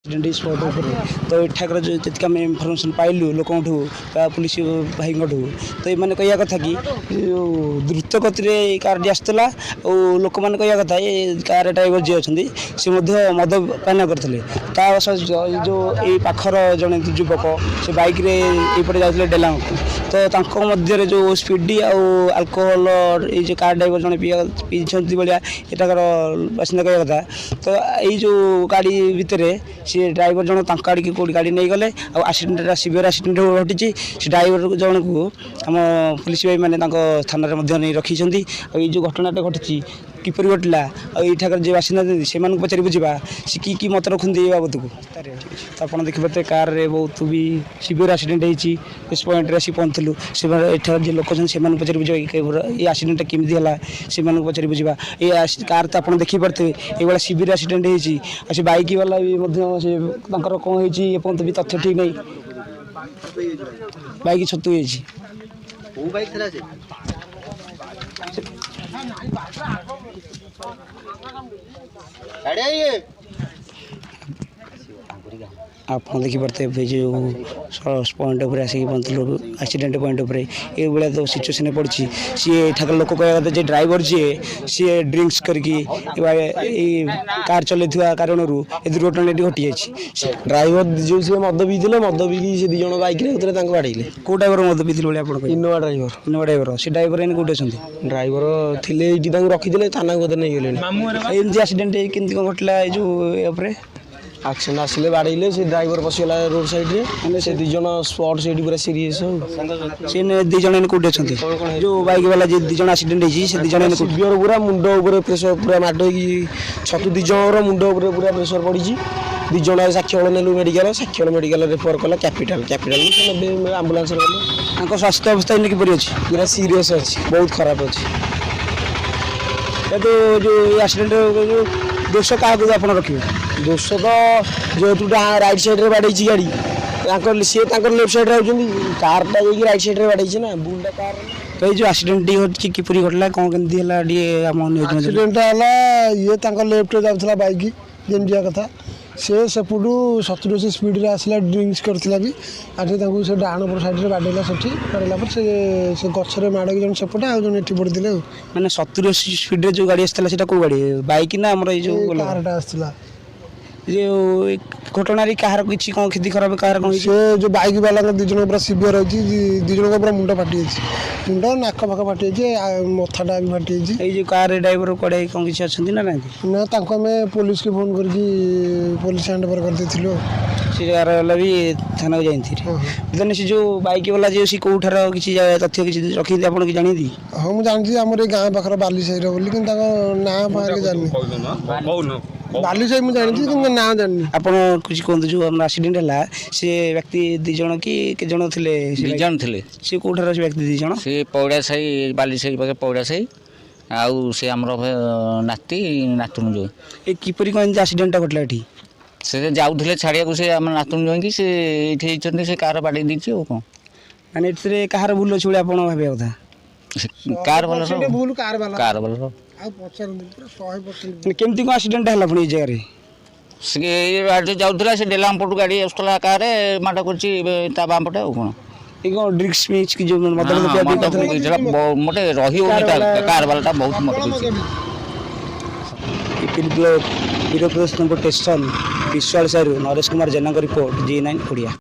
Accident spot तो एठाकर जो जितका आम इनफर्मेशन पाइलु लोक पुलिस भाई तो ये मैंने कह कथा कि द्रुत गति कार आसला और लोक मैंने कह कथा ये कार ड्राइवर जी अच्छा सी मद पान करते जो ये पाखर जड़े युवक से बैक रे जाते डेलांग तो मध्य जो स्पीड आउ अल्कोहल ये कार ड्राइवर जड़े पीछे भाया एटाकर बासिंदा कह कथा तो ये जो गाड़ी भितर सी ड्राइवर जन आड़ की कौट गाड़ी नहीं गले आक्सीडेंट सीवियर आक्सीडेंट घटी से ड्राइवर जन को आम पुलिस भाई मैंने थाना नहीं रखी ये जो घटनाटा घटी किपर घटला आठाकर जो बासिंदा से पचारि बुझा सी कि मत रखुद ये बाबद को तो आप देखिए कार रे बहुत भी सीवियर आक्सीडेंट होती इस पॉइंट रे पहुँचलु से जो लोक से पचारि बुझा ये आक्सीडेंट केमी है से पचारि बुझा ये कार तो आप देखिपे ये सीवियर आक्सीडेंट होती बैक वाला भी कौन होती भी तथ्य ठीक नहीं बैक छतु आप देखिपे जो पॉइंट उपर आसिक पहुँचलु एक्सीडेंट पॉइंट उपर ये भाया तो सिचुएसन पड़ी सी ठाक लोक कह ड्राइवर जी सी ड्रिंक्स करके कार चल कारण ये दुर्घटना घटी जाए ड्राइवर जो सी मद पीते मद पीकी से दीज बैक बाड़े कौ ड्राइवर मद पीते आप इनोवा ड्राइवर से ड्राइवर एने कौटे अच्छा ड्राइवर थे रखी थाना को नहीं गले एमती एक्सीडेंट केमती कौन घटला जो एक्सीडेंट आसिले बाड़े से ड्राइवर पशिगला रोड साइड से दीज स्पॉट से पूरा सीरीयस से दीज कौटे अच्छा जो बैक वाला दीज एक्सीडेंट होती से दीज सीवियर पूरा मुंड उपर प्रेसर पूरा माड छतु दीज मुंड उपर पूरा प्रेसर पड़ी दीज साक्षीगढ़ नेलु मेडिकल साक्षीगढ़ मेडिकल रेफर कला कैपिटाल कैपिटाल आंबुलांस गले स्वास्थ्य अवस्था किपरि अच्छी पूरा सीरीयस अच्छी बहुत खराब अच्छी तो जो एक्सीडेंट दोष क्या आप रखिए दोष तो जेहतु राइट साइड रे बाड़े गाड़ी सी लेफ्ट साइड होती कारटा जा राइट साइड रे बाड़े ना बुलटा कार तो ये जो एक्सीडेंट होती किपरि घटला कौन केमती है एक्सीडेंट है ये लेफ्ट जाऊला बैक जेम जा कथा से सेपटू 70 स्पीड रे आसला ड्रिंक्स करथिला भी आठे से डाण पर साइड रे बाडेला सेठी बाडेला पर से गछरे माडे जन सेपटे आ जन एठी पड़दिले माने 70 स्पीड रे जो गाड़ी आसला सेटा को गाड़ी बाइक ना हमर जो कारटा आसला ये घटना कहार किसी कौन क्षति खराब कहार कौन से जो बाइक वाला दीज पूरा सीवियर होती दीज पूरा मुंड फाटी मुंड नाक फाक फाटी मथाटा भी फाटी ये कार ड्राइवर कड़े कौन किसी अच्छा ना ना आम पुलिस की फोन करके पुलिस हैंड ओवर कर देथिलु से कार वाला भी थाना को जाती से जो बैक वाला जो सी कौठार किसी तथ्य किसी रखी आप जानी हाँ मुझे जानती आम गाँ पाखर बाली साइर बोली कि ना बाहर जानी बाली साइड मुझे जानती कि ना जानी आप कुछ कहते जो एक्सीडेंट है से व्यक्ति दीज कि जन थे जन थे सी कौठार से व्यक्ति दीज से पौड़ा साही बाली साही पाखे पौड़ा साही आउ से आमर नाती नातुन जो ये किपरि कौन एक्सीडेंट घटला ये से जाऊे छाड़िया से आम नातुन जो कि से कार बाड़े दीची और कौन मैंने कहार भूल अच्छे आप भाव कथा कार वाला कार वाला केमती कौन एक्सीडेंट है पुणी जगह से जाऊला से डेलाम पटू गाड़ी आसला कार माड़ कर बाम पटे कौन ये ड्रिंक्स मिक्स की जो मोटे रही कार वाला बहुत मत वीरप्रदेश स्टेशन विश्वाल सारू नरेश कुमार जेना रिपोर्ट G9 ओडिया।